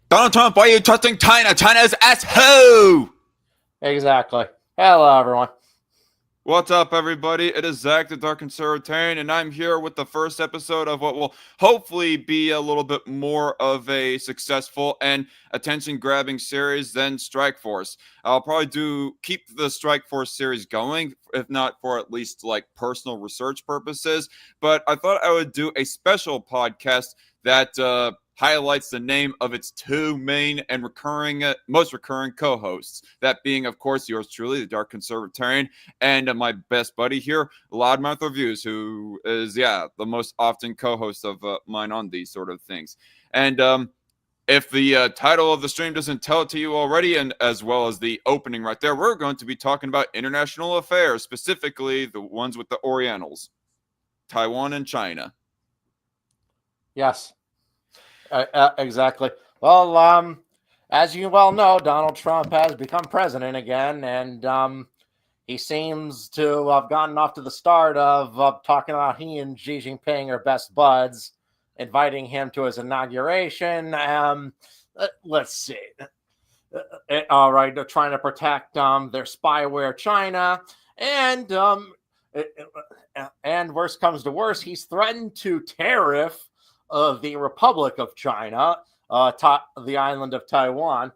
Donald Trump, why are you trusting China? China is asshole! Exactly. Hello, everyone. What's up, everybody? It is Zach, the Dark Conservatarian, and I'm here with the first episode of what will hopefully be a little bit more of a successful and attention-grabbing series than Strike Force. I'll probably keep the Strike Force series going, if not for at least like personal research purposes. But I thought I would do a special podcast that highlights the name of its two main and most recurring co-hosts. That being, of course, yours truly, the Dark Conservatarian, and my best buddy here, Loudmouth Reviews, who is, the most often co-host of mine on these sort of things. And if the title of the stream doesn't tell it to you already, and as well as the opening right there, we're going to be talking about international affairs, specifically the ones with the Orientals, Taiwan and China. Yes, exactly. Well, as you well know, Donald Trump has become president again, and he seems to have gotten off to the start of talking about he and Xi Jinping are best buds, inviting him to his inauguration. Let's see. All right, they're trying to protect their spyware China, and worst comes to worst, he's threatened to tariff the Republic of China, the island of Taiwan,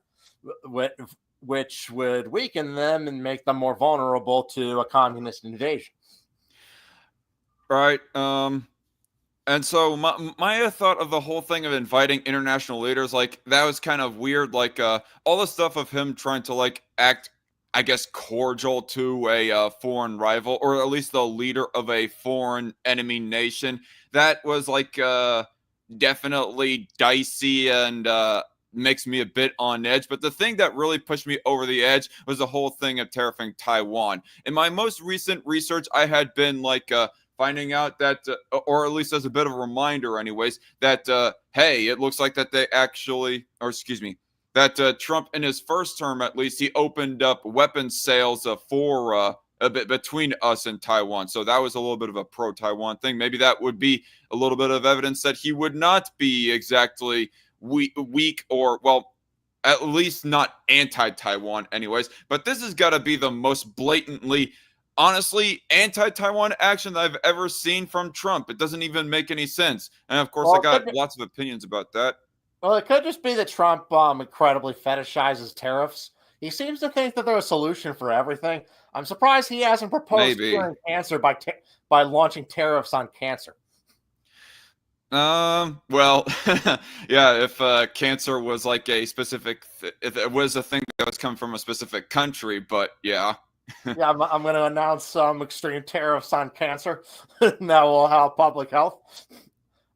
which would weaken them and make them more vulnerable to a communist invasion. Right. And so my thought of the whole thing of inviting international leaders, like, that was kind of weird. Like, all the stuff of him trying to, like, act, I guess, cordial to a foreign rival, or at least the leader of a foreign enemy nation, that was, like, definitely dicey and makes me a bit on edge. But the thing that really pushed me over the edge was the whole thing of tariffing Taiwan. In my most recent research, I had been, like, finding out that, or at least as a bit of a reminder anyways, that, hey, it looks like that they actually, or excuse me, that Trump in his first term, at least, he opened up weapons sales for a bit between us and Taiwan. So that was a little bit of a pro-Taiwan thing. Maybe that would be a little bit of evidence that he would not be exactly weak or, well, at least not anti-Taiwan anyways. But this has got to be the most blatantly, honestly, anti-Taiwan action that I've ever seen from Trump. It doesn't even make any sense. And of course, I got lots of opinions about that. Well, it could just be that Trump incredibly fetishizes tariffs. He seems to think that they're a solution for everything. I'm surprised he hasn't proposed curing cancer by launching tariffs on cancer. Well, yeah, if cancer was like a specific, if it was a thing that was coming from a specific country, but yeah. Yeah, I'm going to announce some extreme tariffs on cancer. That will help public health.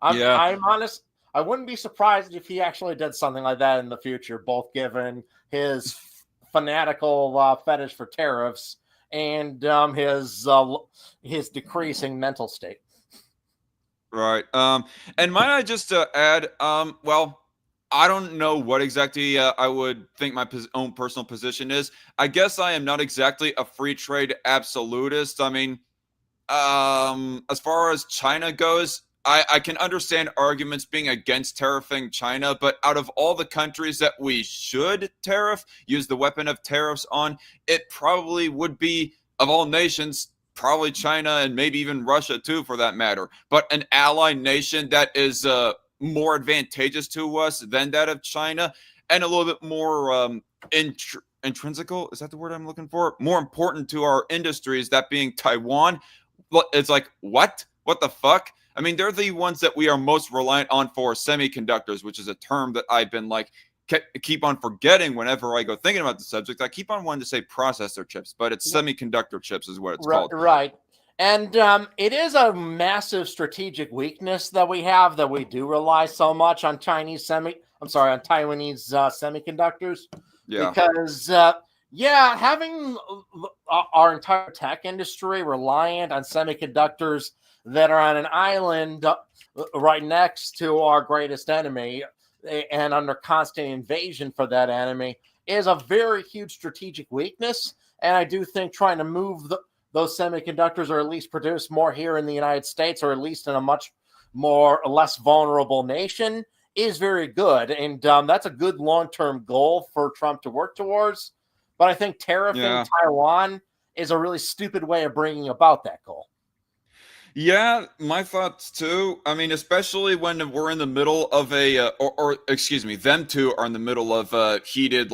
I'm honest. I wouldn't be surprised if he actually did something like that in the future, both given his fanatical fetish for tariffs and his decreasing mental state. Right. And might I just add, well, I don't know what exactly I would think my own personal position is. I guess I am not exactly a free trade absolutist. I mean, as far as China goes, I can understand arguments being against tariffing China, but out of all the countries that we should tariff, use the weapon of tariffs on, it probably would be, of all nations, probably China and maybe even Russia too, for that matter. But an ally nation that is more advantageous to us than that of China, and a little bit more intrinsical, is that the word I'm looking for? More important to our industries, that being Taiwan. It's like, what the fuck? I mean, they're the ones that we are most reliant on for semiconductors, which is a term that I've been like keep on forgetting whenever I go thinking about the subject. I keep on wanting to say processor chips, but it's semiconductor chips is what it's called. Right. And it is a massive strategic weakness that we have, that we do rely so much on Taiwanese semiconductors. Yeah. Because, having our entire tech industry reliant on semiconductors that are on an island right next to our greatest enemy and under constant invasion for that enemy is a very huge strategic weakness. And I do think trying to move those semiconductors, or at least produce more here in the United States, or at least in a much less vulnerable nation, is very good, and that's a good long-term goal for Trump to work towards. But I think tariffing Yeah. Taiwan is a really stupid way of bringing about that goal. Yeah, my thoughts too. I mean, especially when we're in the middle of or excuse me, them two are in the middle of heated,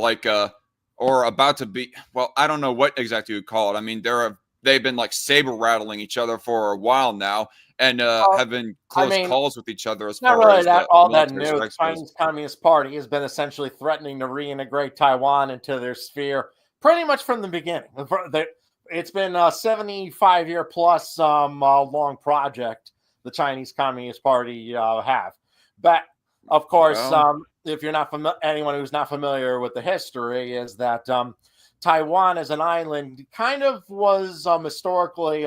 or about to be. Well, I don't know what exactly you call it. I mean, they've been like saber rattling each other for a while now, and Uh, have been I close mean, calls with each other as not far really as that the all that military new. The strikes goes. Chinese Communist Party has been essentially threatening to reintegrate Taiwan into their sphere pretty much from the beginning. It's been a 75-year plus long project the Chinese Communist Party have. But of course, Well, if you're not anyone who's not familiar with the history, is that Taiwan as an island kind of was historically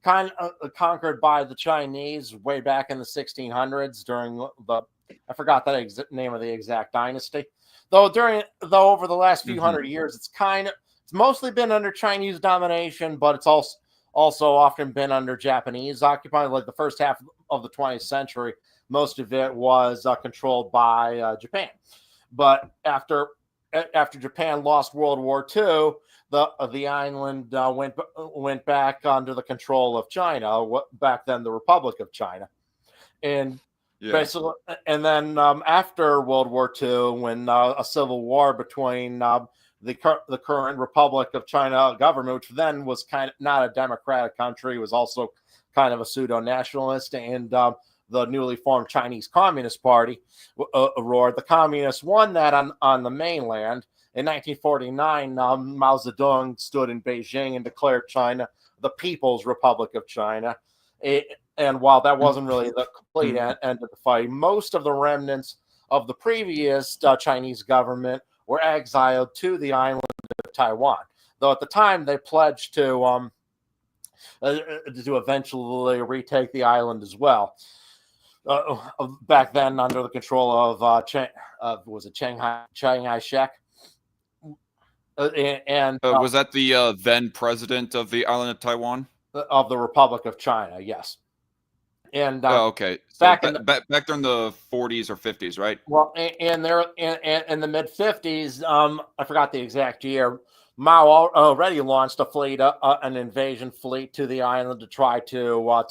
conquered by the Chinese way back in the 1600s during the I forgot the name of the exact dynasty. Though over the last few mhm. hundred years, it's mostly been under Chinese domination, but it's also often been under Japanese occupation. Like the first half of the 20th century, most of it was controlled by Japan. But after Japan lost World War II, the island went back under the control of China. Back then, the Republic of China, and Yeah, basically, and then after World War II, when a civil war between the current Republic of China government, which then was kind of not a democratic country, was also kind of a pseudo nationalist, and the newly formed Chinese Communist Party roared. The communists won that on the mainland. In 1949, Mao Zedong stood in Beijing and declared China the People's Republic of China. And while that wasn't really the complete end of the fight, most of the remnants of the previous Chinese government were exiled to the island of Taiwan. Though at the time they pledged to eventually retake the island as well. Back then, under the control of was it Chiang Kai-shek? And was that the then president of the island of Taiwan? of the Republic of China, yes. And Oh, okay. So back in back during the 40s or 50s, right? well, in the mid 50s, I forgot the exact year. Mao already launched a fleet, an invasion fleet to the island to try to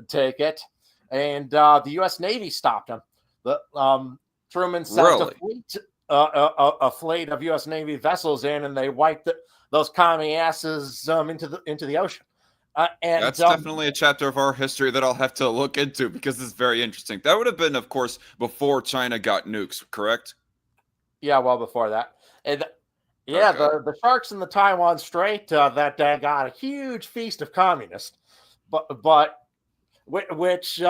take it, and the U.S. Navy stopped him. Truman sent Really? a fleet of U.S. Navy vessels in, and they wiped those commie asses into the ocean. And That's definitely a chapter of our history that I'll have to look into because it's very interesting. That would have been, of course, before China got nukes, correct? yeah, well before that, and yeah, Okay. the sharks in the Taiwan Strait that day got a huge feast of communists, but which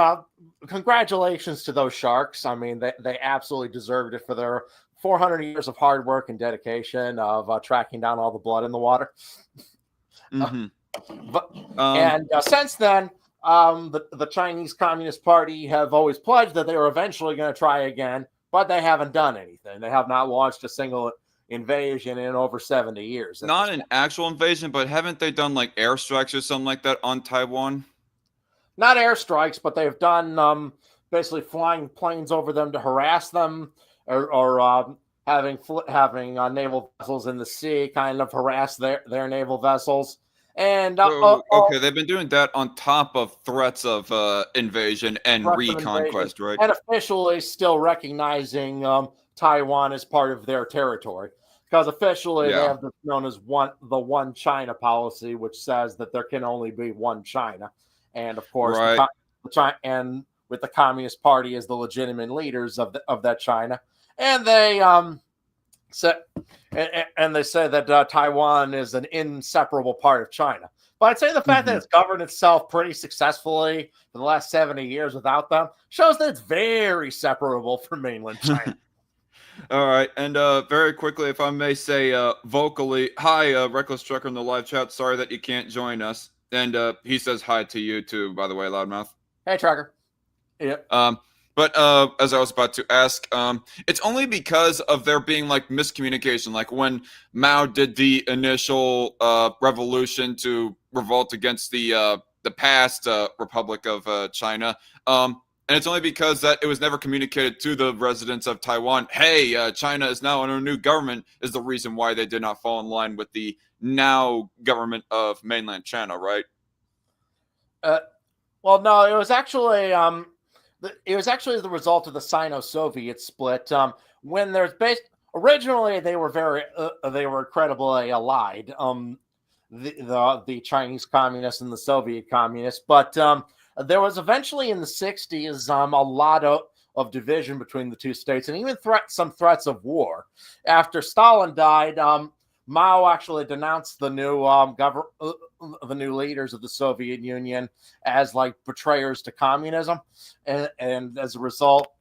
congratulations to those sharks. I mean, they absolutely deserved it for their 400 years of hard work and dedication of tracking down all the blood in the water. Mm-hmm. But Um, and since then, the Chinese Communist Party have always pledged that they were eventually going to try again, but they haven't done anything. They have not launched a single invasion in over 70 years at this not an point. actual invasion, but haven't they done like airstrikes or something like that on Taiwan? Not airstrikes, but they've done basically flying planes over them to harass them, or having naval vessels in the sea kind of harass their naval vessels. And So, okay, they've been doing that on top of threats of invasion and threats of invasion, reconquest, right? and officially still recognizing Taiwan as part of their territory. Because officially they Yeah. have this known as the one China policy, which says that there can only be one China. And of course, Right. and with the Communist Party as the legitimate leaders of that China, and they say they say that Taiwan is an inseparable part of China. But I'd say the fact that Mm-hmm. it's governed itself pretty successfully for the last 70 years without them shows that it's very separable from mainland China. All right, and very quickly, if I may say vocally, hi, Reckless Trucker in the live chat. Sorry that you can't join us. And he says hi to you too, by the way, Loudmouth. Hey, Tracker. Yeah. But as I was about to ask, it's only because of there being like miscommunication. Like when Mao did the initial revolution to revolt against the past Republic of China, And it's only because that it was never communicated to the residents of Taiwan, hey, China is now under a new government, is the reason why they did not fall in line with the now government of mainland China, right? Uh, well, no, it was actually the result of the Sino-Soviet split. When there's originally they were incredibly allied. The Chinese communists and the Soviet communists, but there was eventually in the 60s a lot of division between the two states, and even some threats of war. After Stalin died, Mao actually denounced the new leaders of the Soviet Union as like betrayers to communism, and as a result,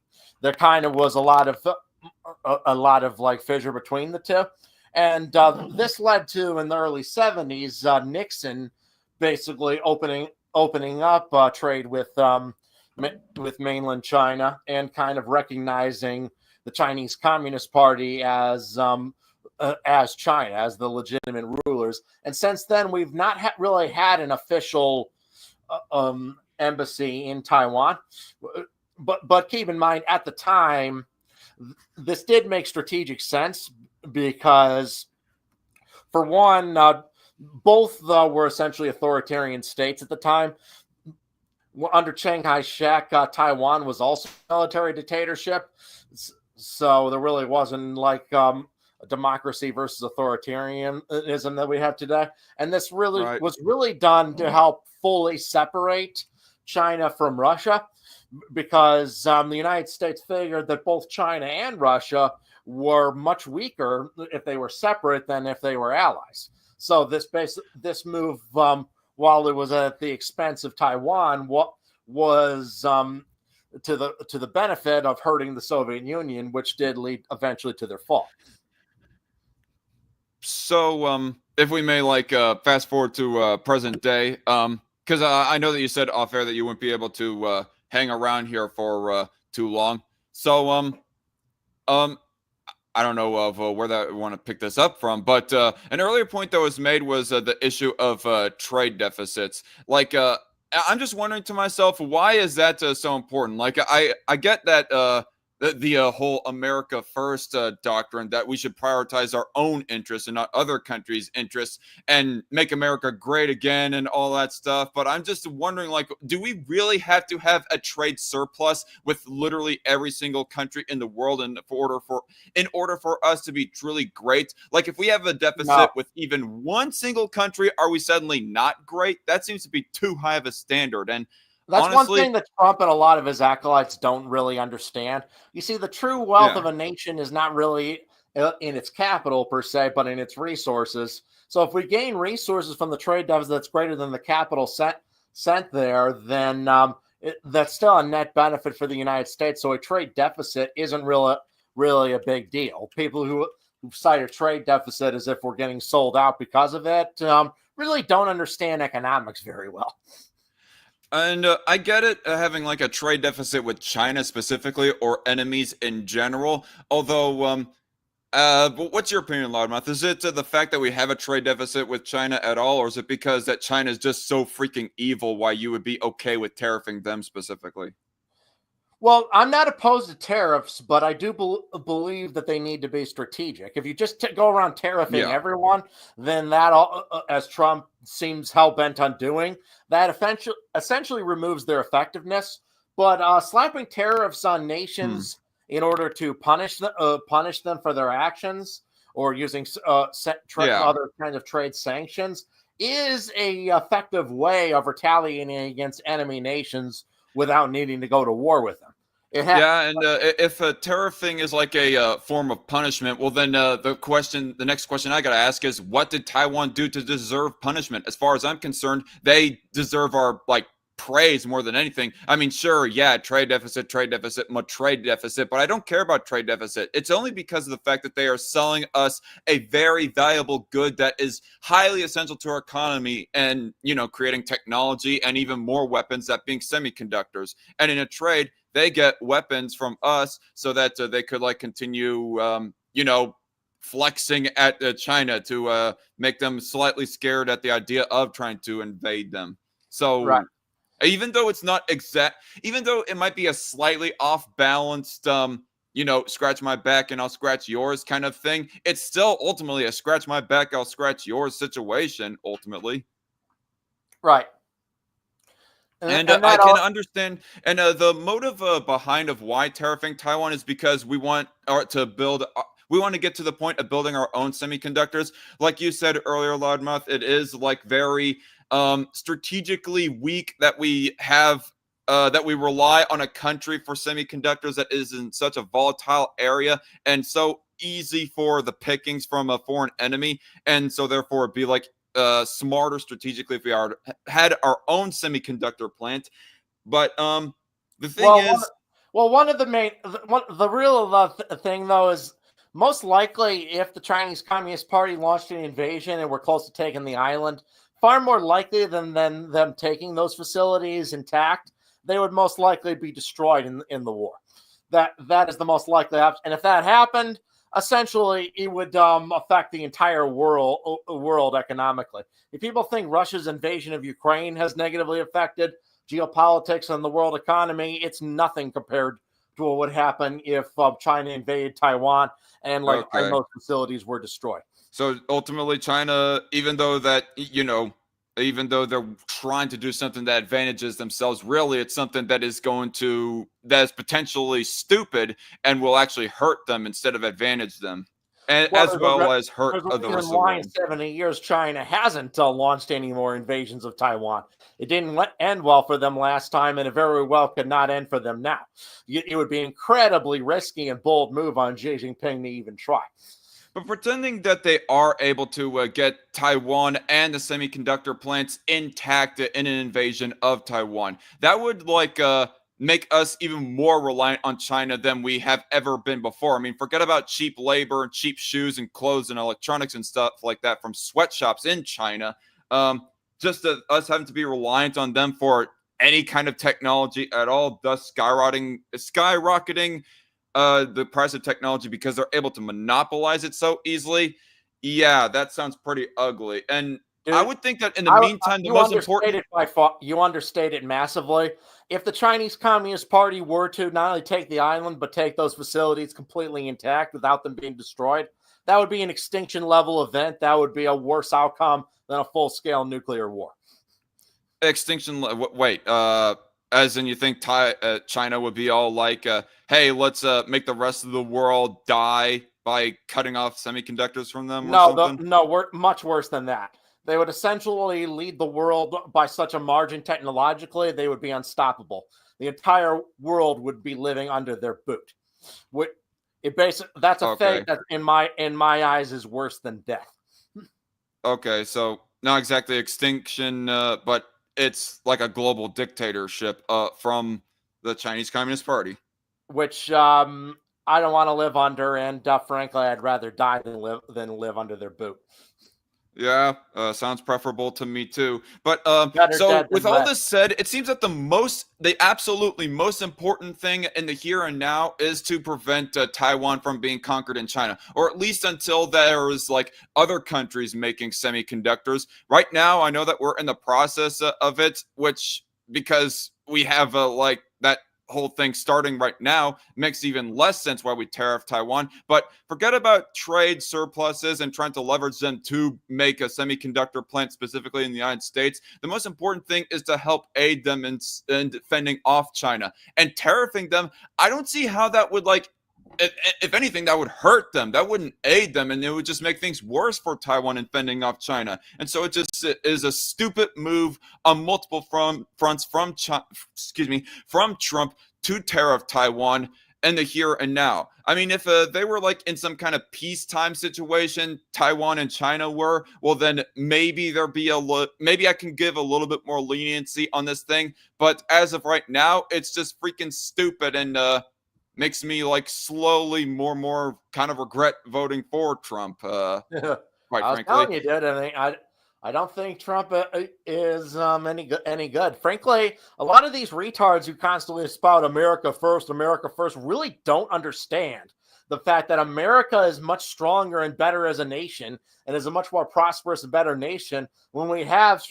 there kind of was a lot of like fissure between the two. And this led to, in the early 70s, Nixon basically opening up trade with mainland China, and kind of recognizing the Chinese Communist Party as China, as the legitimate rulers. And since then, we've not really had an official embassy in Taiwan. But keep in mind, at the time, this did make strategic sense because, for one, both were essentially authoritarian states at the time. Under Chiang Kai-shek, Taiwan was also a military dictatorship, so there really wasn't like a democracy versus authoritarianism that we have today. And this really was really done to help fully separate China from Russia, because the United States figured that both China and Russia were much weaker if they were separate than if they were allies. So this move, while it was at the expense of Taiwan, was to the benefit of hurting the Soviet Union, which did lead eventually to their fall. So, if we may, like, fast forward to present day, because I know that you said off air that you wouldn't be able to hang around here for too long. So, I don't know of where that I want to pick this up from, but an earlier point that was made was the issue of trade deficits. Like, I'm just wondering to myself, why is that so important? Like, I get that the whole America First doctrine, that we should prioritize our own interests and not other countries' interests and make America great again and all that stuff. But I'm just wondering, like, do we really have to have a trade surplus with literally every single country in the world in order for us to be truly great? Like, if we have a deficit with even one single country, are we suddenly not great? That seems to be too high of a standard. And that's honestly, one thing that Trump and a lot of his acolytes don't really understand. You see, the true wealth of a nation is not really in its capital per se, but in its resources. So if we gain resources from the trade deficit that's greater than the capital sent there, then that's still a net benefit for the United States. So a trade deficit isn't really a big deal. People who cite a trade deficit as if we're getting sold out because of it really don't understand economics very well. And I get it, having like a trade deficit with China specifically, or enemies in general. Although, but what's your opinion, Loudmouth? Is it the fact that we have a trade deficit with China at all, or is it because that China is just so freaking evil why you would be okay with tariffing them specifically? Well, I'm not opposed to tariffs, but I do believe that they need to be strategic. If you just go around tariffing everyone, then that, as Trump seems hell-bent on doing, that essentially removes their effectiveness. But slapping tariffs on nations in order to punish them for their actions, or using other kinds of trade sanctions, is a effective way of retaliating against enemy nations without needing to go to war with them. And if tariffing is like a form of punishment, well, then the next question I got to ask is, what did Taiwan do to deserve punishment? As far as I'm concerned, they deserve our praise more than anything. I mean, sure, yeah, trade deficit, but I don't care about trade deficit. It's only because of the fact that they are selling us a very valuable good that is highly essential to our economy, and, creating technology and even more weapons, that being semiconductors. And in a trade, they get weapons from us so that they could continue, flexing at China to make them slightly scared at the idea of trying to invade them. So, Even though it's not exact, even though it might be a slightly off balanced, scratch my back and I'll scratch yours kind of thing, it's still ultimately a scratch my back, I'll scratch yours situation, ultimately. Right. And I can understand, and the motive behind of why tariffing Taiwan is because we want to build. We want to get to the point of building our own semiconductors. Like you said earlier, Loudmouth, it is like very strategically weak that we have that we rely on a country for semiconductors that is in such a volatile area and so easy for the pickings from a foreign enemy, and so therefore it'd be like smarter strategically if we had our own semiconductor plant. But the thing is, one of the main, the real thing though is most likely if the Chinese Communist Party launched an invasion and were close to taking the island, far more likely than them taking those facilities intact, they would most likely be destroyed in the war. That is the most likely option. And if that happened, essentially it would affect the entire world economically. If people think Russia's invasion of Ukraine has negatively affected geopolitics and the world economy, it's nothing compared to what would happen if China invaded Taiwan and and those facilities were destroyed. So ultimately, China, even though they're trying to do something that advantages themselves, really it's something that is potentially stupid and will actually hurt them instead of advantage them, and as well as hurt the rest of the world. In 70 years, China hasn't launched any more invasions of Taiwan. It didn't end well for them last time, and it very well could not end for them now. It would be incredibly risky and bold move on Xi Jinping to even try. But pretending that they are able to get Taiwan and the semiconductor plants intact in an invasion of Taiwan, that would make us even more reliant on China than we have ever been before. I mean, forget about cheap labor and cheap shoes and clothes and electronics and stuff like that from sweatshops in China. Just us having to be reliant on them for any kind of technology at all, thus skyrocketing the price of technology because they're able to monopolize it so easily. Yeah, that sounds pretty ugly. And dude, I would think that in the meantime, the most important... You understate it massively. If the Chinese Communist Party were to not only take the island, but take those facilities completely intact without them being destroyed, that would be an extinction level event. That would be a worse outcome than a full-scale nuclear war. Extinction... Wait, as in you think China would be all like, hey, let's make the rest of the world die by cutting off semiconductors from them or something? No, we're much worse than that. They would essentially lead the world by such a margin technologically, they would be unstoppable. The entire world would be living under their boot. That's a fate that in my eyes is worse than death. Okay, so not exactly extinction, but it's like a global dictatorship from the Chinese Communist Party. Which I don't want to live under, and frankly, I'd rather die than live under their boot. Yeah, sounds preferable to me too. But so with all this said, it seems that the absolutely most important thing in the here and now is to prevent Taiwan from being conquered in China, or at least until there is other countries making semiconductors. Right now, I know that we're in the process of it, which because we have that whole thing starting right now makes even less sense why we tariff Taiwan. But forget about trade surpluses and trying to leverage them to make a semiconductor plant specifically in the United States. The most important thing is to help aid them in defending off China. And tariffing them, I don't see how that would if anything, that would hurt them. That wouldn't aid them, and it would just make things worse for Taiwan in fending off China. And so it just is a stupid move on multiple fronts from Trump to tariff Taiwan in the here and now. I mean, if they were in some kind of peacetime situation, Taiwan and China were, well, then maybe there'd be maybe I can give a little bit more leniency on this thing. But as of right now, it's just freaking stupid and makes me slowly more kind of regret voting for Trump. Quite frankly, I was telling you, dude. I don't think Trump is any good. Frankly, a lot of these retards who constantly spout America first really don't understand the fact that America is much stronger and better as a nation and is a much more prosperous and better nation when we have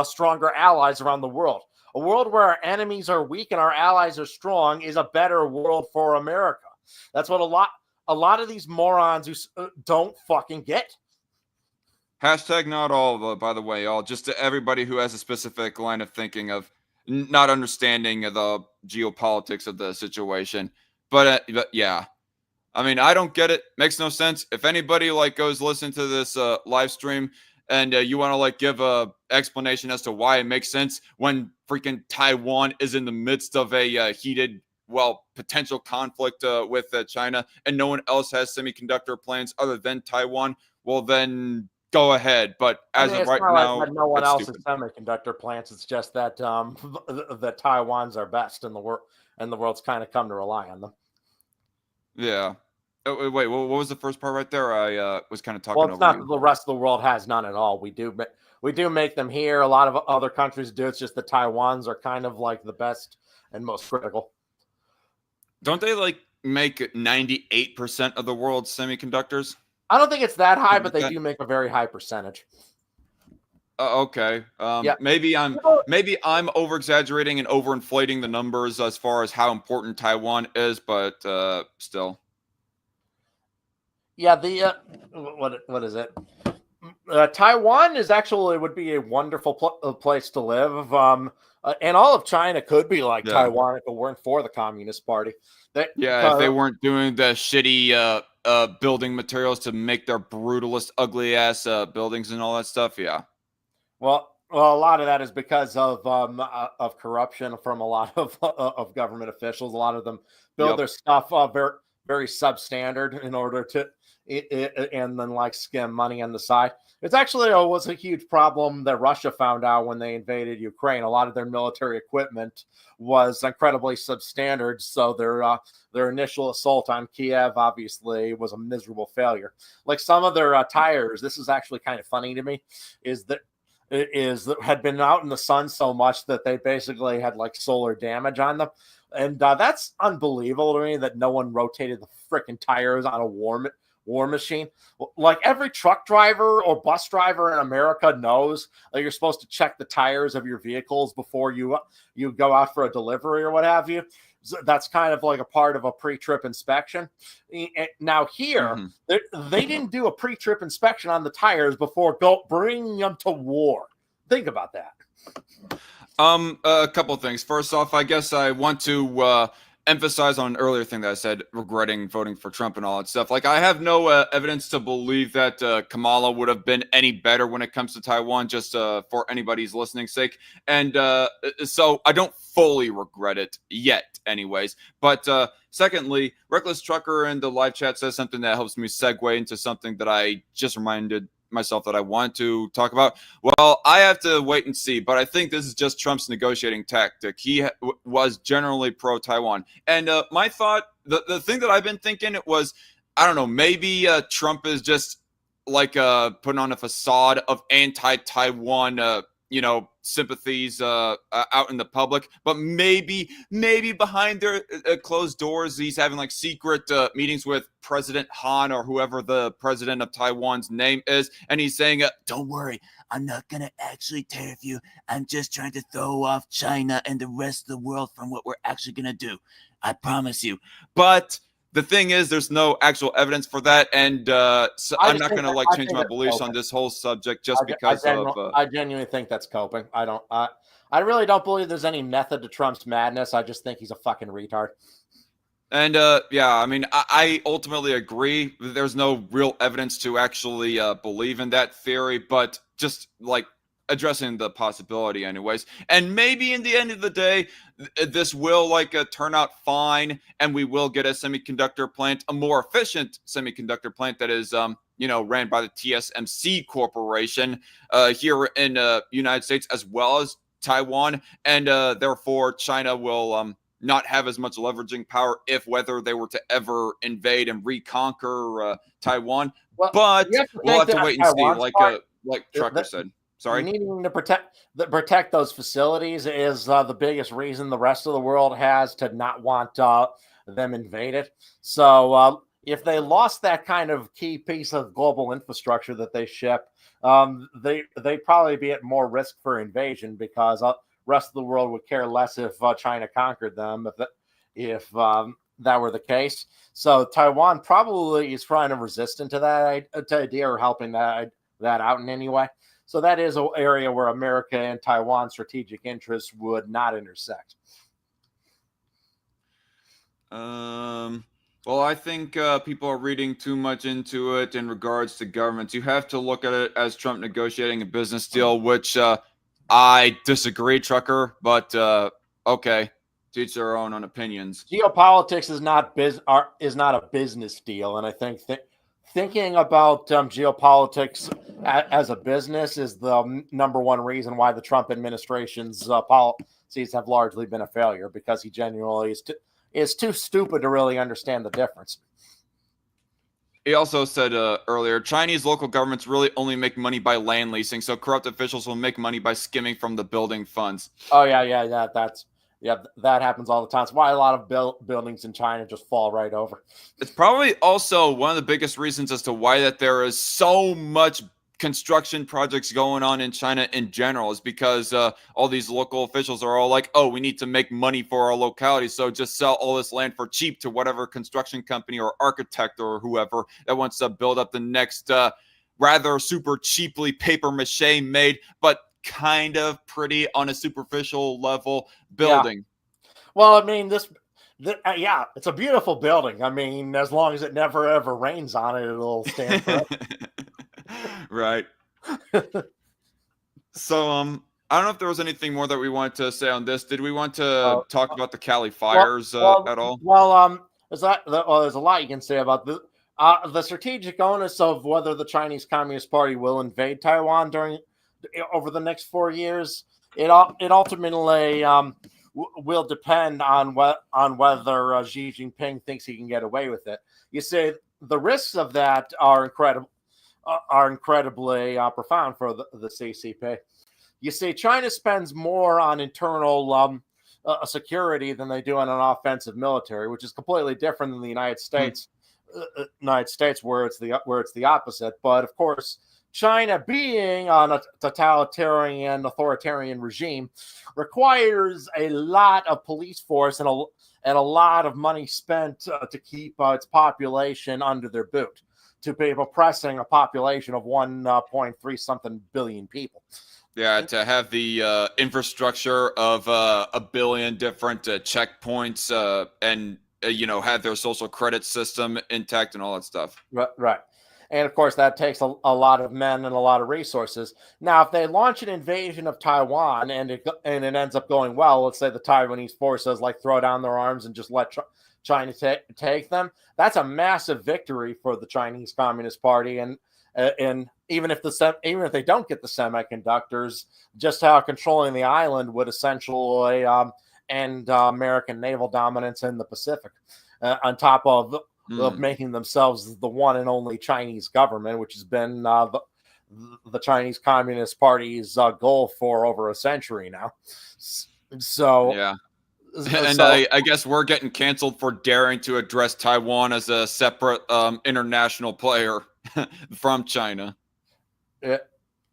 stronger allies around the world. A world where our enemies are weak and our allies are strong is a better world for America. That's what a lot of these morons who don't fucking get. Hashtag not all, by the way, all just to everybody who has a specific line of thinking of not understanding the geopolitics of the situation. But yeah, I mean, I don't get it. Makes no sense. If anybody like goes listen to this live stream and you want to like give a explanation as to why it makes sense when freaking Taiwan is in the midst of a heated, well, potential conflict with China, and no one else has semiconductor plants other than Taiwan, well then go ahead. But I as mean, of it's right not like now, that no one it's else has stupid. semiconductor plants. It's just that the Taiwans are best in the world, and the world's kind of come to rely on them. Yeah. Oh, wait, what was the first part right there? I was kind of Well, talking it's over not that you. the rest of the world has none at all. We do make them here. A lot of other countries do. It's just the Taiwans are kind of like the best and most critical. Don't they like make 98% of the world's semiconductors? I don't think it's that high, Something but like they that. do make a very high percentage. Okay. Yeah. Maybe I'm over exaggerating and overinflating the numbers as far as how important Taiwan is, but still. Yeah, the what is it? Taiwan is actually would be a wonderful place to live. And all of China could be like Yeah. Taiwan if it weren't for the Communist Party. They, Yeah, if they weren't doing the shitty building materials to make their brutalist, ugly ass buildings and all that stuff, yeah. well, a lot of that is because of corruption from a lot of government officials. A lot of them build Yep. their stuff very substandard in order to and then like skim money on the side. It's actually was a huge problem that Russia found out when they invaded Ukraine. A lot of their military equipment was incredibly substandard, so their initial assault on Kiev obviously was a miserable failure. Like some of their tires, this is actually kind of funny to me, is that had been out in the sun so much that they basically had like solar damage on them, and that's unbelievable to me that no one rotated the freaking tires on a war machine. Like every truck driver or bus driver in America knows that you're supposed to check the tires of your vehicles before you go out for a delivery or what have you. So that's kind of like a part of a pre-trip inspection. Now here, Mm-hmm. they didn't do a pre-trip inspection on the tires before bringing them to war. Think about that. A couple things. First off, I guess I want to emphasize on an earlier thing that I said, regretting voting for Trump and all that stuff. Like, I have no evidence to believe that Kamala would have been any better when it comes to Taiwan, just for anybody's listening sake. And so I don't fully regret it yet, anyways. But secondly, Reckless Trucker in the live chat says something that helps me segue into something that I just reminded myself that I want to talk about. Well, I have to wait and see, but I think this is just Trump's negotiating tactic. He was generally pro Taiwan, and my thought, the thing that I've been thinking was, I don't know, maybe Trump is just like putting on a facade of anti-Taiwan, sympathies out in the public, but maybe behind their closed doors, he's having like secret meetings with President Han or whoever the president of Taiwan's name is, and he's saying, "Don't worry, I'm not gonna actually tariff you. I'm just trying to throw off China and the rest of the world from what we're actually gonna do. I promise you." But the thing is, there's no actual evidence for that, and so I'm not gonna like change my beliefs on this whole subject just because of. I genuinely think that's coping. I really don't believe there's any method to Trump's madness. I just think he's a fucking retard. And yeah, I mean, I ultimately agree. There's no real evidence to actually believe in that theory, but just like addressing the possibility, anyways. And maybe in the end of the day, this will like turn out fine, and we will get a semiconductor plant, a more efficient semiconductor plant that is, ran by the TSMC Corporation here in United States as well as Taiwan, and therefore China will not have as much leveraging power if whether they were to ever invade and reconquer Taiwan. Well, But you have to we'll think have to that wait and see. Taiwan's part, Like Trucker said. Sorry. needing to protect those facilities is the biggest reason the rest of the world has to not want them invaded. So if they lost that kind of key piece of global infrastructure that they ship, they probably be at more risk for invasion because rest of the world would care less if China conquered them if that were the case. So Taiwan probably is trying to resistant to that idea or helping that out in any way. So that is an area where America and Taiwan's strategic interests would not intersect. Well, I think people are reading too much into it in regards to governments. You have to look at it as Trump negotiating a business deal, which I disagree, Trucker, but okay, to each their own on opinions. Geopolitics is not a business deal, and I think thinking about geopolitics as a business is the number one reason why the Trump administration's policies have largely been a failure, because he genuinely is too stupid to really understand the difference. He also said earlier, Chinese local governments really only make money by land leasing, so corrupt officials will make money by skimming from the building funds. Oh yeah, that happens all the time. It's why a lot of buildings in China just fall right over. It's probably also one of the biggest reasons as to why that there is so much construction projects going on in China in general, is because all these local officials are all like, oh, we need to make money for our locality, so just sell all this land for cheap to whatever construction company or architect or whoever that wants to build up the next rather super cheaply paper mache made but kind of pretty on a superficial level building. Yeah. Well, I mean, yeah, it's a beautiful building. I mean, as long as it never ever rains on it, it'll stand forever. Right. So I don't know if there was anything more that we wanted to say on this. Did we want to talk about the Cali fires at all? Well, there's a lot you can say about the strategic onus of whether the Chinese Communist Party will invade Taiwan over the next 4 years. It ultimately will depend on whether Xi Jinping thinks he can get away with it. You see, the risks of that are incredibly profound for the CCP. You see, China spends more on internal security than they do on an offensive military, which is completely different than the United States. Where it's the opposite. But of course, China, being on a totalitarian, authoritarian regime, requires a lot of police force and a lot of money spent to keep its population under their boot, to be oppressing a population of 1.3 something billion people. Yeah, to have the infrastructure of a billion different checkpoints and have their social credit system intact and all that stuff. Right. And of course, that takes a lot of men and a lot of resources. Now, if they launch an invasion of Taiwan and it ends up going well, let's say the Taiwanese forces throw down their arms and just let China take them, that's a massive victory for the Chinese Communist Party. And even if they don't get the semiconductors, just how controlling the island would essentially end American naval dominance in the Pacific, on top of making themselves the one and only Chinese government, which has been the Chinese Communist Party's goal for over a century now. So yeah. And I guess we're getting canceled for daring to address Taiwan as a separate international player from China.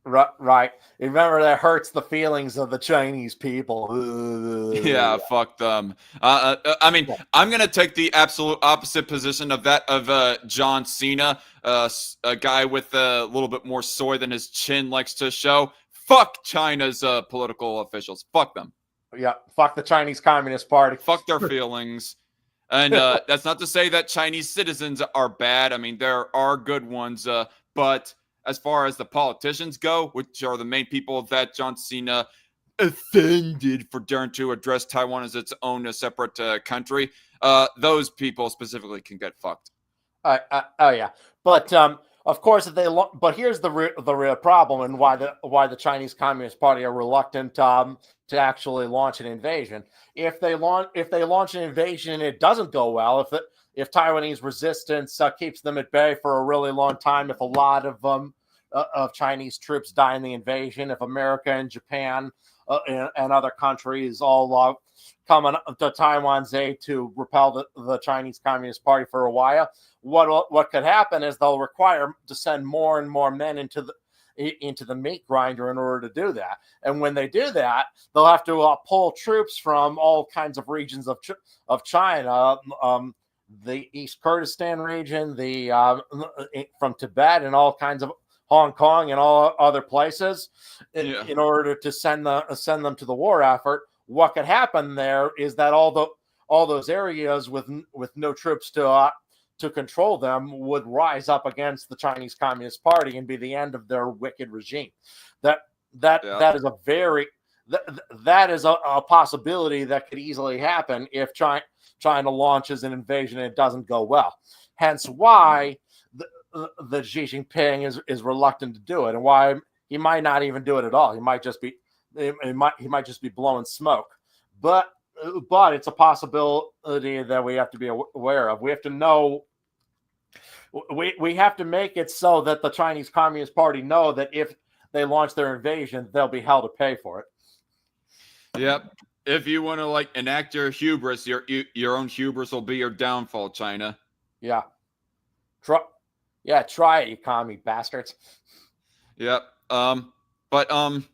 Right. Remember, that hurts the feelings of the Chinese people. Yeah, fuck them. I mean, I'm going to take the absolute opposite position of that of John Cena, a guy with a little bit more soy than his chin likes to show. Fuck China's political officials. Fuck them. Yeah, fuck the Chinese Communist Party. Fuck their feelings. And that's not to say that Chinese citizens are bad. I mean, there are good ones. But as far as the politicians go, which are the main people that John Cena offended for daring to address Taiwan as its own separate country, those people specifically can get fucked. Oh yeah, but of course, but here's the real problem, and why the Chinese Communist Party are reluctant to actually launch an invasion. If they launch an invasion and it doesn't go well, if Taiwanese resistance keeps them at bay for a really long time, if a lot of Chinese troops die in the invasion, if America and Japan and other countries all come to Taiwan's aid to repel the Chinese Communist Party for a while, what could happen is they'll require to send more and more men into into the meat grinder in order to do that. And when they do that, they'll have to pull troops from all kinds of regions of China, the East Kurdistan region, from Tibet, and all kinds of Hong Kong and all other places, in order to send them to the war effort. What could happen there is that all those areas with no troops to control them would rise up against the Chinese Communist Party and be the end of their wicked regime. That is a very that is a possibility that could easily happen if China launches an invasion and it doesn't go well. Hence why the Xi Jinping is reluctant to do it, and why he might not even do it at all. He might just be blowing smoke. But it's a possibility that we have to be aware of. We have to know. We have to make it so that the Chinese Communist Party know that if they launch their invasion, they'll be held to pay for it. Yep. If you want to enact your hubris, your own hubris will be your downfall, China. Yeah. Try it, you commie bastards. Yep. But I'm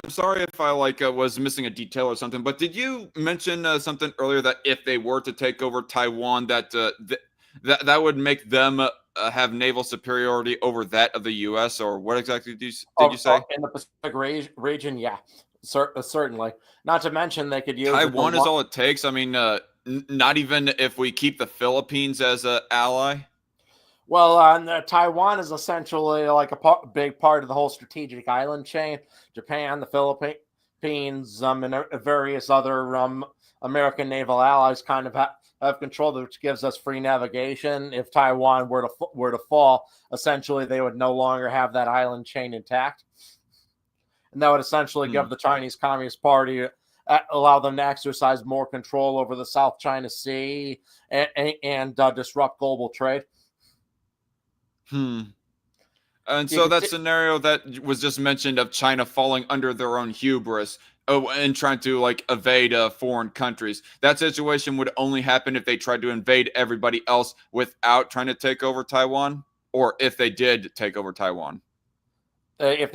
sorry if I was missing a detail or something. But did you mention something earlier that if they were to take over Taiwan, that would make them have naval superiority over that of the U.S. or what exactly did you say? In the Pacific region, yeah, certainly. Not to mention they could use Taiwan is all it takes. I mean, not even if we keep the Philippines as an ally. Well, Taiwan is essentially big part of the whole strategic island chain. Japan, the Philippines, and various other American naval allies kind of have control, which gives us free navigation. If Taiwan were to fall, essentially they would no longer have that island chain intact, and that would essentially give the Chinese Communist Party allow them to exercise more control over the South China Sea and disrupt global trade. And so that scenario that was just mentioned of China falling under their own hubris and trying to evade foreign countries, that situation would only happen if they tried to invade everybody else without trying to take over Taiwan, or if they did take over Taiwan. If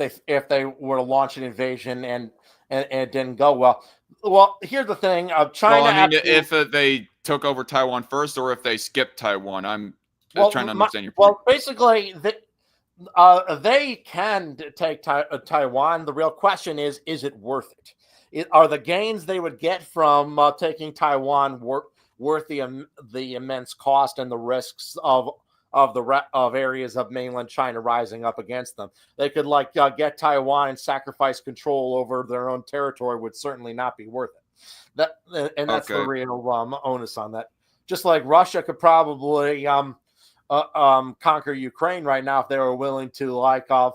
they were to launch an invasion and it didn't go well. Well, here's the thing: China. Well, I mean, if they took over Taiwan first, or if they skipped Taiwan, I'm trying to understand your point. Well, basically, they can take Taiwan. The real question is it worth it? Are the gains they would get from taking Taiwan worth the immense cost and the risks of areas of mainland China rising up against them? They could get Taiwan and sacrifice control over their own territory would certainly not be worth it. That's the real onus on that. Just like Russia could probably conquer Ukraine right now if they were willing to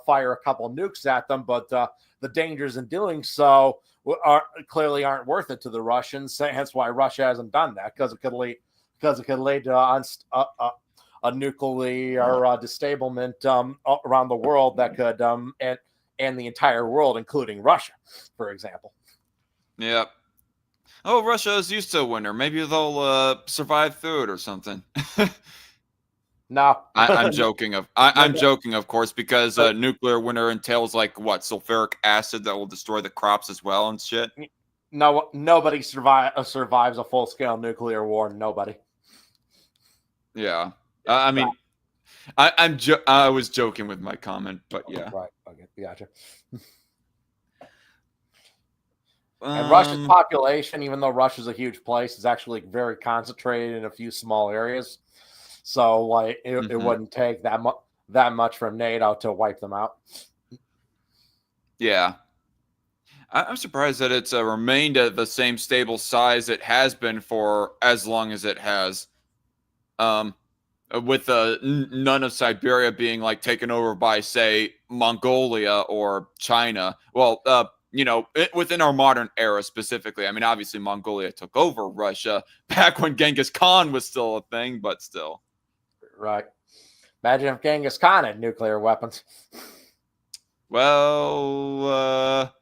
fire a couple nukes at them, but the dangers in doing so clearly aren't worth it to the Russians. Hence why Russia hasn't done that, because it could lead to a nuclear disablement around the world that could end the entire world, including Russia, for example. Yeah. Oh, Russia is used to winter. Maybe they'll survive through it or something. No, I'm joking. I'm joking, of course, because nuclear winter entails sulfuric acid that will destroy the crops as well and shit. No, nobody survives a full scale nuclear war. Nobody. Yeah, I mean, I was joking with my comment, but yeah. Right. Okay. Gotcha. And Russia's population, even though Russia's a huge place, is actually very concentrated in a few small areas. So it wouldn't take that much from NATO to wipe them out. Yeah. I'm surprised that it's remained at the same stable size it has been for as long as it has. With none of Siberia being taken over by, say, Mongolia or China. Well, within our modern era specifically. I mean, obviously Mongolia took over Russia back when Genghis Khan was still a thing, but still. Right. Imagine if Genghis Khan had nuclear weapons. Well,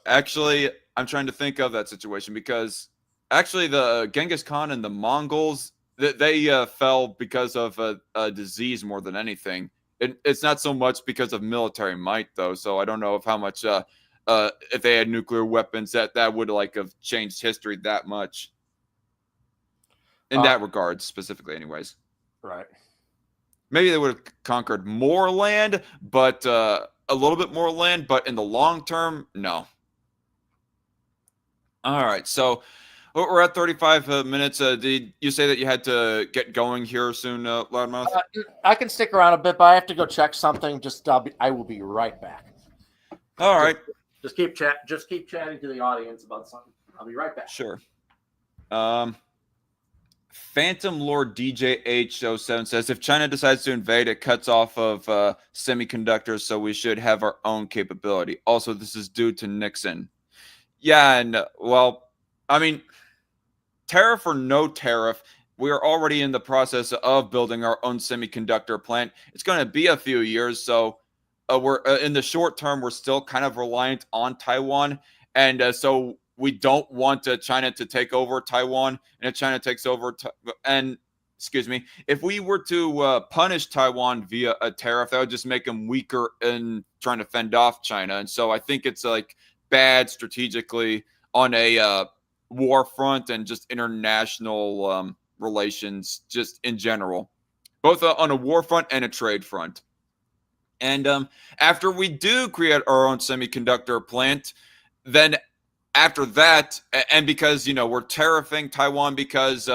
actually, I'm trying to think of that situation, because actually the Genghis Khan and the Mongols, they fell because of a disease more than anything. It's not so much because of military might, though. So I don't know if how much if they had nuclear weapons that would like have changed history that much in that regard specifically, anyways. Right. Maybe they would have conquered more land, but a little bit more land, but in the long term, no. All right, so we're at 35 minutes. Did you say that you had to get going here soon, Loudmouth? I can stick around a bit, but I have to go check something. I will be right back. All right. Just keep chatting to the audience about something. I'll be right back. Sure. Phantom Lord DJH07 says, if China decides to invade, it cuts off of semiconductors, so we should have our own capability. Also, this is due to Nixon. Yeah, and well, I mean, tariff or no tariff, we are already in the process of building our own semiconductor plant. It's going to be a few years, so we're in the short term, we're still kind of reliant on Taiwan, and so we don't want China to take over Taiwan. And if China takes over, if we were to punish Taiwan via a tariff, that would just make them weaker in trying to fend off China. And so I think it's like bad strategically on a war front and just international relations, just in general, both on a war front and a trade front. And after we do create our own semiconductor plant, then after that, and because, we're tariffing Taiwan because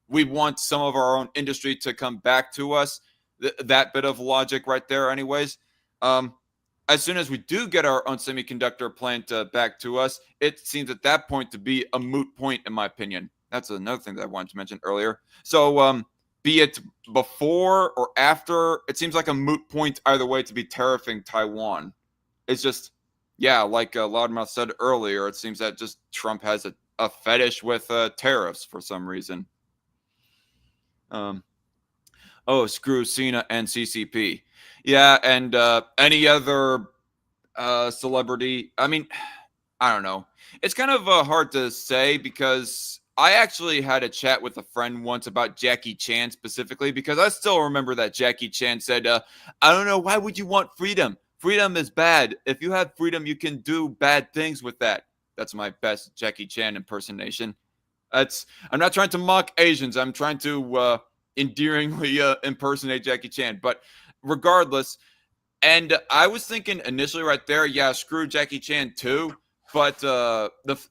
we want some of our own industry to come back to us, that bit of logic right there anyways. As soon as we do get our own semiconductor plant back to us, it seems at that point to be a moot point, in my opinion. That's another thing that I wanted to mention earlier. So be it before or after, it seems like a moot point either way to be tariffing Taiwan. It's just, yeah, like Loudmouth said earlier, it seems that just Trump has a fetish with tariffs for some reason. Screw Cena and CCP. Yeah, and any other celebrity. I mean, I don't know. It's kind of hard to say because I actually had a chat with a friend once about Jackie Chan specifically, because I still remember that Jackie Chan said, I don't know, why would you want freedom? Freedom is bad. If you have freedom, you can do bad things with that. That's my best Jackie Chan impersonation. I'm not trying to mock Asians. I'm trying to endearingly impersonate Jackie Chan. But regardless, and I was thinking initially right there, yeah, screw Jackie Chan too. But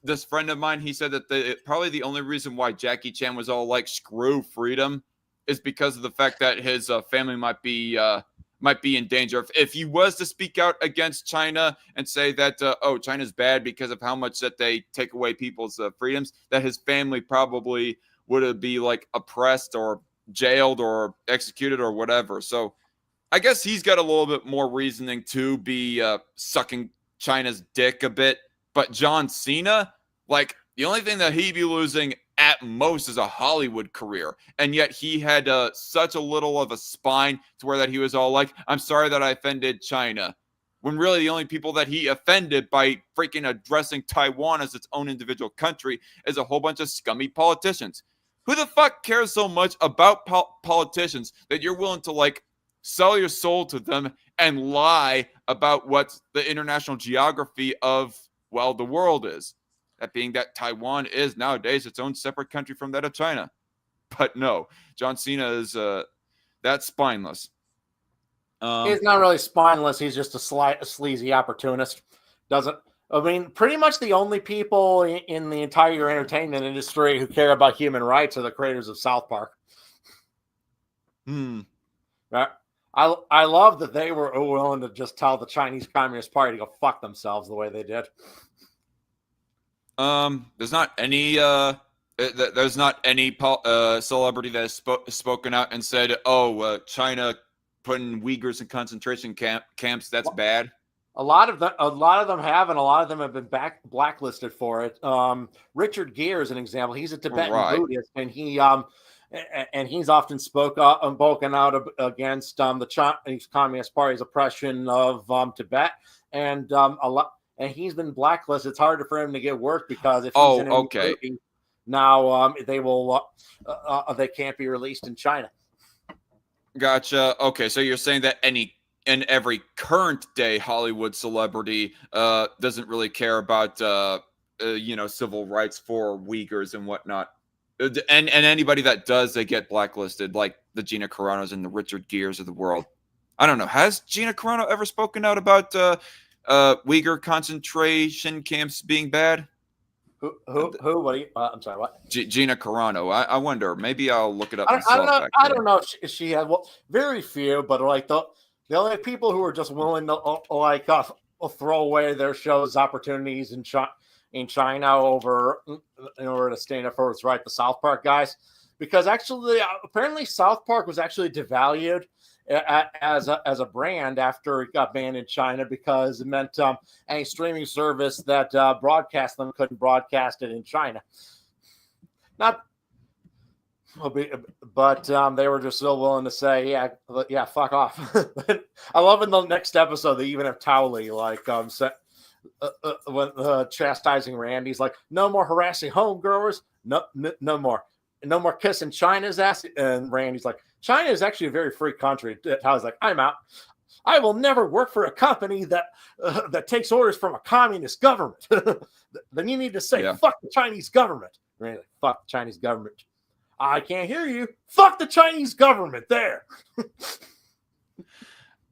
this friend of mine, he said that probably the only reason why Jackie Chan was all like screw freedom is because of the fact that his family might be in danger. If he was to speak out against China and say that, China's bad because of how much that they take away people's freedoms, that his family probably would be like oppressed or jailed or executed or whatever. So I guess he's got a little bit more reasoning to be sucking China's dick a bit. But John Cena, like, the only thing that he'd be losing at most is a Hollywood career. And yet he had such a little of a spine to where that he was all like, I'm sorry that I offended China. When really the only people that he offended by freaking addressing Taiwan as its own individual country is a whole bunch of scummy politicians. Who the fuck cares so much about politicians that you're willing to, like, sell your soul to them and lie about what the international geography of, well, the world is? That being that Taiwan is nowadays its own separate country from that of China. But no, John Cena is that spineless. He's not really spineless. He's just a sleazy opportunist. Pretty much the only people in the entire entertainment industry who care about human rights are the creators of South Park. Right? I love that they were willing to just tell the Chinese Communist Party to go fuck themselves the way they did. There's not any celebrity that has spoken out and said, China putting Uyghurs in concentration camps, that's bad. A lot of them have, and a lot of them have been blacklisted for it. Richard Gere is an example. He's a Tibetan Buddhist, and he's often spoken out against the Chinese Communist Party's oppression of Tibet, and and he's been blacklisted. It's harder for him to get work because if he's in a movie, now they can't be released in China. Gotcha. Okay, so you're saying that any and every current day Hollywood celebrity doesn't really care about civil rights for Uyghurs and whatnot. And anybody that does, they get blacklisted, like the Gina Carano's and the Richard Gere's of the world. I don't know. Has Gina Carano ever spoken out about Uyghur concentration camps being bad? Who? What? I'm sorry. What? Gina Carano. I wonder. Maybe I'll look it up I don't myself. know. I Actually. don't know if she had. Well, very few, but like the only people who are just willing to throw away their show's opportunities in China over in order to stand up for what's right, the South Park guys, because actually apparently South Park was actually devalued as a brand after it got banned in China because it meant any streaming service that broadcast them couldn't broadcast it in China. Not, but they were just so willing to say, yeah, fuck off. I love in the next episode they even have Towley when chastising Randy's like, no more harassing homegrowers, no more kissing China's ass. And Randy's like, China is actually a very free country. I was like, I'm out. I will never work for a company that takes orders from a communist government. Then you need to say, fuck the Chinese government. Randy's like, fuck the Chinese government. I can't hear you. Fuck the Chinese government there.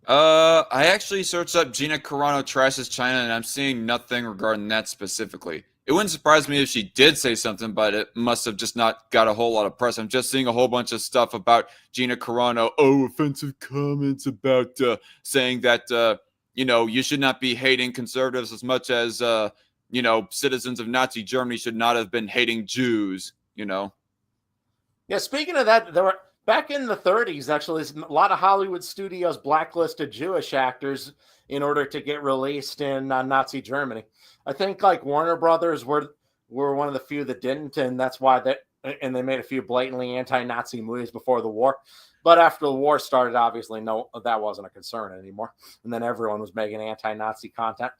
I actually searched up Gina Carano trashes China, and I'm seeing nothing regarding that specifically. It wouldn't surprise me if she did say something, but it must have just not got a whole lot of press. I'm just seeing a whole bunch of stuff about Gina Carano. Oh, offensive comments about saying that, you should not be hating conservatives as much as, citizens of Nazi Germany should not have been hating Jews, Yeah, speaking of that, there were back in the 30s, actually, a lot of Hollywood studios blacklisted Jewish actors in order to get released in Nazi Germany. I think like Warner Brothers were one of the few that didn't, and that's why they made a few blatantly anti-Nazi movies before the war. But after the war started, obviously, no, that wasn't a concern anymore. And then everyone was making anti-Nazi content.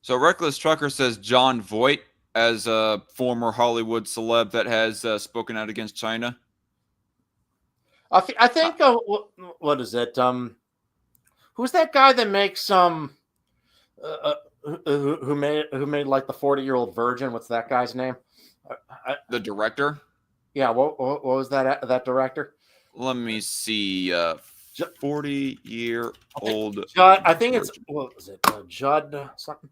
So Reckless Trucker says John Voight as a former Hollywood celeb that has spoken out against China. I think what is it? Who's that guy that makes who made like the 40-year-old virgin? What's that guy's name? The director? Yeah, what was that director? Let me see. 40-year-old. Judd, I think it's what was it? Judd something.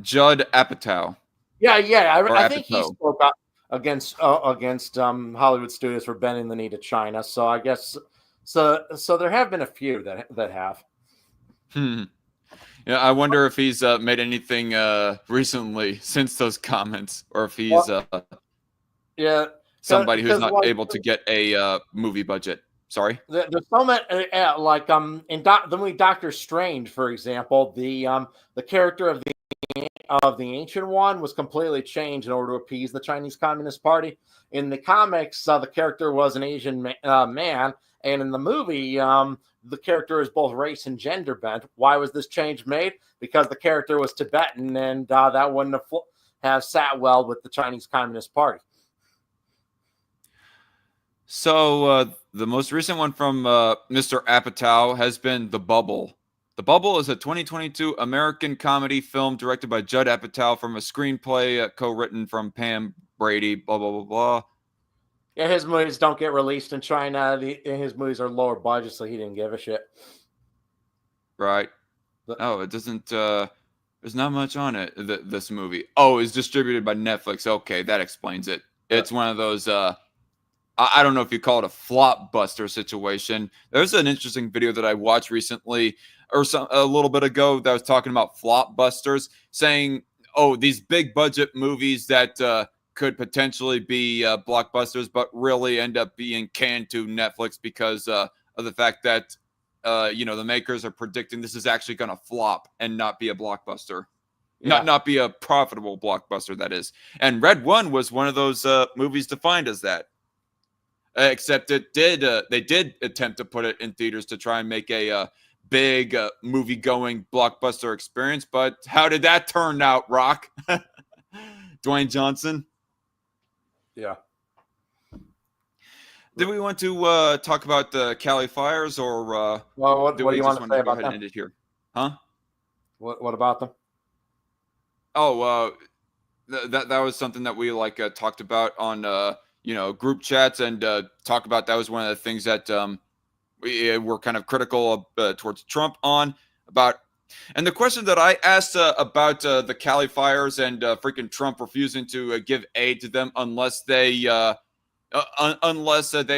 Judd Apatow. Yeah. I think he spoke out against Hollywood studios for bending the knee to China. So I guess so there have been a few that have. Yeah, I wonder if he's made anything recently since those comments, or if he's somebody who's not able to get a movie budget. Sorry. There's so many like in the movie Doctor Strange, for example, the character of the Ancient One was completely changed in order to appease the Chinese Communist Party. In the comics, the character was an Asian man, and in the movie, the character is both race and gender bent. Why was this change made? Because the character was Tibetan, and that wouldn't have sat well with the Chinese Communist Party. So the most recent one from Mr. Apatow has been The Bubble. The Bubble is a 2022 American comedy film directed by Judd Apatow from a screenplay co-written from Pam Brady, blah, blah, blah, blah. Yeah, his movies don't get released in China. His movies are lower budget, so he didn't give a shit. Right. Oh, it doesn't... there's not much on it, this movie. Oh, it's distributed by Netflix. Okay, that explains it. It's one of those... I don't know if you call it a flop buster situation. There's an interesting video that I watched recently or a little bit ago that was talking about flop busters, saying, oh, these big budget movies that could potentially be blockbusters, but really end up being canned to Netflix because of the fact that, the makers are predicting this is actually going to flop and not be a blockbuster. Yeah. Not be a profitable blockbuster, that is. And Red One was one of those movies defined as that. Except it did. They did attempt to put it in theaters to try and make a big movie-going blockbuster experience. But how did that turn out, Rock? Dwayne Johnson? Yeah. did we want to talk about the Cali fires, or Well, do what do we you just want to want say to go about ahead and them? end it here? Huh? What about them? Oh, that was something that we like talked about on group chats, and talk about. That was one of the things that we were kind of critical of, towards Trump on about. And the question that I asked about the Cali fires and freaking Trump refusing to give aid to them unless they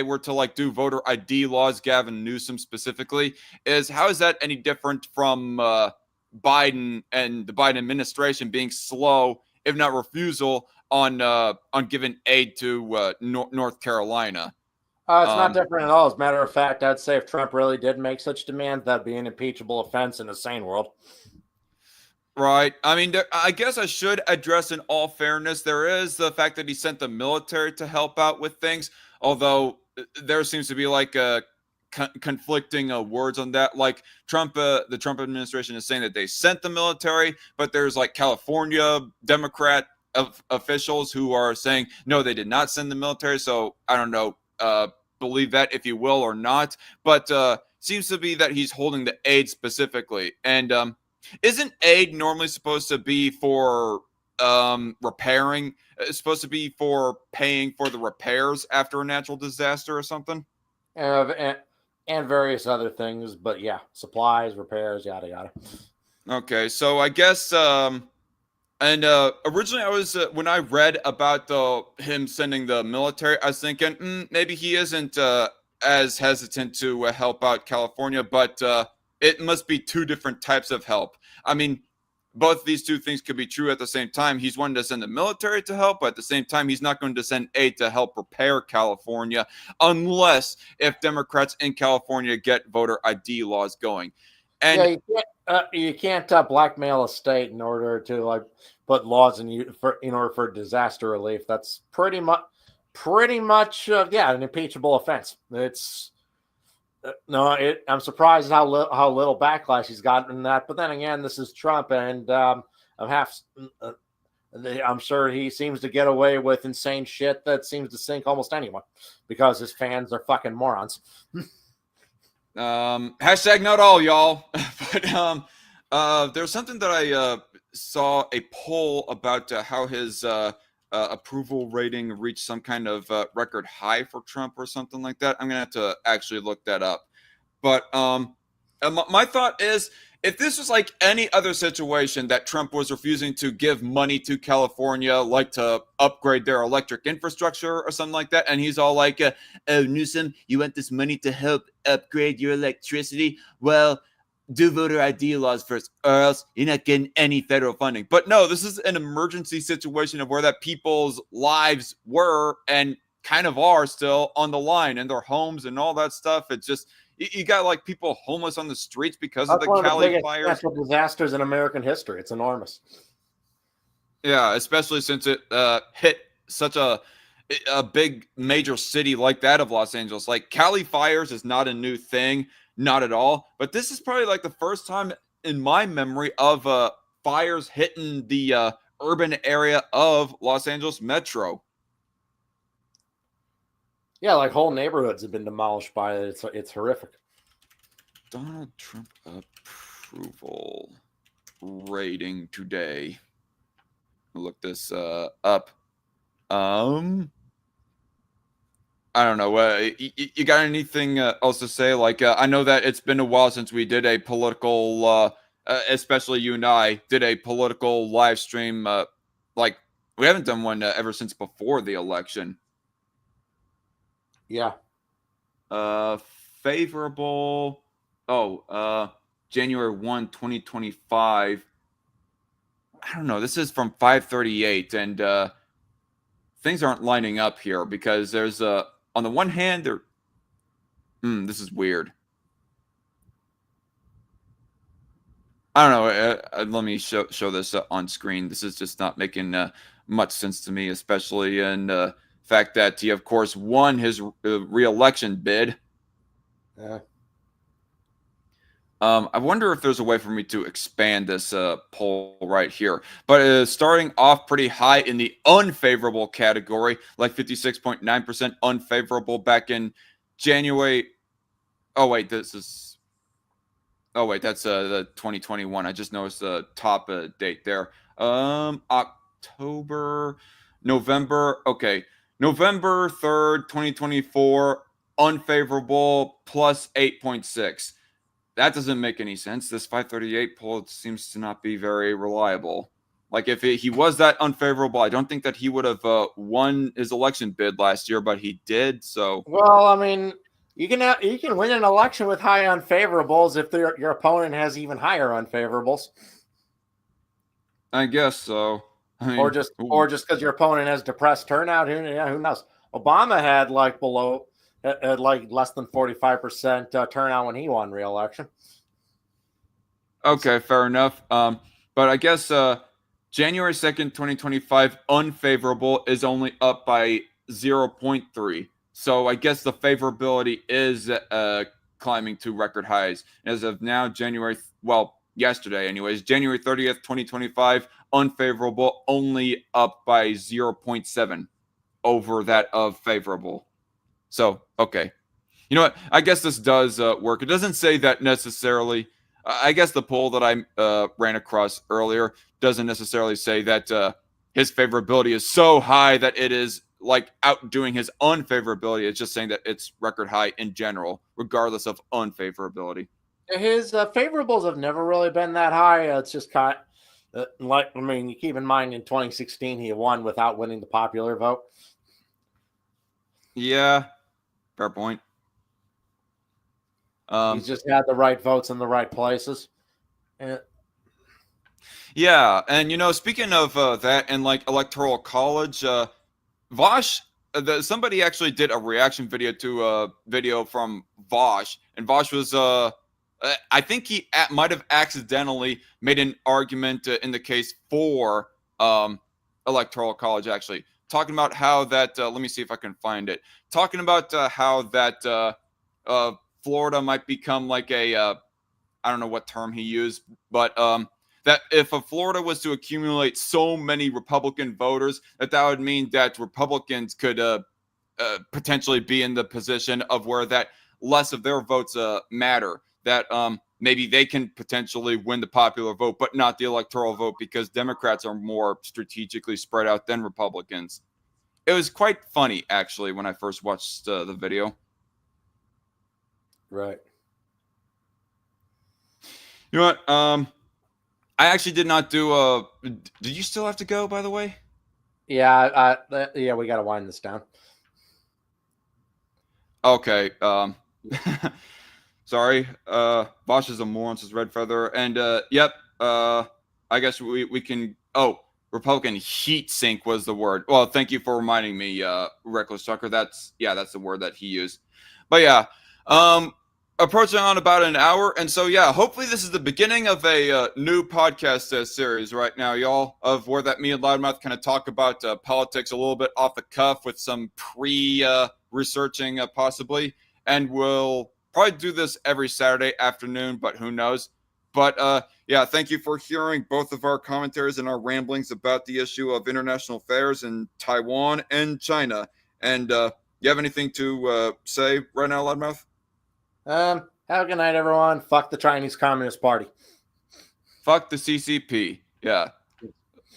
were to like do voter ID laws, Gavin Newsom specifically, is how is that any different from Biden and the Biden administration being slow, if not refusal, on giving aid to North Carolina? It's not Um, different at all. As a matter of fact, I'd say if Trump really did make such demands, that'd be an impeachable offense in a sane world. Right. I mean, I guess I should address in all fairness, there is the fact that he sent the military to help out with things, although there seems to be like conflicting words on that. Like the Trump administration is saying that they sent the military, but there's like California Democrat officials who are saying, no, they did not send the military. So I don't know, believe that if you will or not, but seems to be that he's holding the aid specifically. And isn't aid normally supposed to be for repairing? It's supposed to be for paying for the repairs after a natural disaster or something? Uh, and, and various other things, but yeah, supplies, repairs, yada yada. Okay, so I guess and originally I was when I read about the him sending the military, I was thinking maybe he isn't as hesitant to help out California, but it must be two different types of help. I mean, both these two things could be true at the same time. He's wanting to send the military to help, but at the same time, he's not going to send aid to help repair California unless if Democrats in California get voter ID laws going. Yeah, And you can't blackmail a state in order to like put laws in order for disaster relief. That's pretty much yeah, an impeachable offense. It's no, I'm surprised how little backlash he's gotten in that. But then again, this is Trump, and I'm uh, I'm sure he seems to get away with insane shit that seems to sink almost anyone because his fans are fucking morons. hashtag not all y'all. But there's something that I saw a poll about how his approval rating reached some kind of record high for Trump or something like that. I'm gonna have to actually look that up. But my thought is, if this was like any other situation that Trump was refusing to give money to California, like to upgrade their electric infrastructure or something like that, and he's all like, "Oh, Newsom, you want this money to help upgrade your electricity? Well, do voter ID laws first, or else you're not getting any federal funding." But no, this is an emergency situation of where that people's lives were and kind of are still on the line, and their homes and all that stuff. It's just you got like people homeless on the streets because of That's the one of the Cali biggest fires. natural disasters in American history. It's enormous. Yeah, especially since it hit such a big major city like that of Los Angeles. Like Cali fires is not a new thing, not at all. But this is probably like the first time in my memory of fires hitting the urban area of Los Angeles Metro. Yeah, like whole neighborhoods have been demolished by it. It's horrific. Donald Trump approval rating today. Look this up. I don't know. You got anything else to say? Like, I know that it's been a while since we did a political, especially you and I did a political live stream. Like, we haven't done one ever since before the election. Yeah. Uh, favorable. Oh, January 1, 2025. I don't know. This is from 538, and things aren't lining up here because there's on the one hand there. This is weird. I don't know. Let me show this on screen. This is just not making much sense to me, especially in the fact that he, of course, won his re-election bid. Yeah. I wonder if there's a way for me to expand this poll right here. But starting off pretty high in the unfavorable category, like 56.9% unfavorable back in January. Oh, wait, this is. Oh, wait, that's the 2021. I just noticed the top date there. October, November. Okay. November 3rd, 2024, unfavorable plus 8.6. That doesn't make any sense. This 538 poll seems to not be very reliable. Like if he was that unfavorable, I don't think that he would have won his election bid last year, but he did. So Well, I mean, you can win an election with high unfavorables if your opponent has even higher unfavorables, I guess so. I mean, or just because your opponent has depressed turnout. Who knows? Obama had like less than 45% turnout when he won re-election. okay, fair enough. But I guess January 2nd, 2025, unfavorable is only up by 0.3. So I guess the favorability is climbing to record highs. As of now, yesterday anyways, January 30th, 2025, unfavorable only up by 0.7 over that of favorable. So, okay. You know what? I guess this does work. It doesn't say that necessarily. I guess the poll that I ran across earlier doesn't necessarily say that his favorability is so high that it is like outdoing his unfavorability. It's just saying that it's record high in general, regardless of unfavorability. His favorables have never really been that high. It's just kind you keep in mind in 2016 he won without winning the popular vote. Yeah, fair point. He's just had the right votes in the right places. Yeah, and speaking of that and like electoral college, Vosh, somebody actually did a reaction video to a video from Vosh, and Vosh was I think he might have accidentally made an argument in the case for electoral college. Actually, talking about how that. Let me see if I can find it. Talking about how that Florida might become like a I don't know what term he used, but that if Florida was to accumulate so many Republican voters, that would mean that Republicans could potentially be in the position of where that less of their votes matter. That maybe they can potentially win the popular vote, but not the electoral vote because Democrats are more strategically spread out than Republicans. It was quite funny, actually, when I first watched the video. Right. You know what? I actually did not do a. Did you still have to go, by the way? Yeah, yeah, we got to wind this down. Okay. Sorry. Bosch is a moron, says Red Feather. And yep. I guess we can. Oh, Republican heat sink was the word. Well, thank you for reminding me, Reckless Tucker. That's the word that he used. But yeah. Approaching on about an hour, and so yeah, hopefully this is the beginning of a new podcast series right now, y'all, of where that me and Loudmouth kind of talk about politics a little bit off the cuff with some pre-researching possibly, and we'll probably do this every Saturday afternoon, but who knows. But yeah, thank you for hearing both of our commentaries and our ramblings about the issue of international affairs in Taiwan and China. And you have anything to say right now, Loudmouth? Have a good night, everyone. Fuck the Chinese Communist Party. Fuck the CCP. Yeah.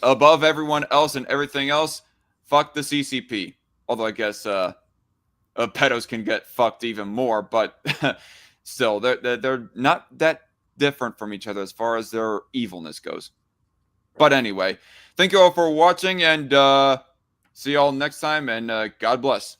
Above everyone else and everything else, fuck the CCP. Although I guess pedos can get fucked even more, but still, they're not that different from each other as far as their evilness goes. But anyway, thank you all for watching, and see y'all next time, and God bless.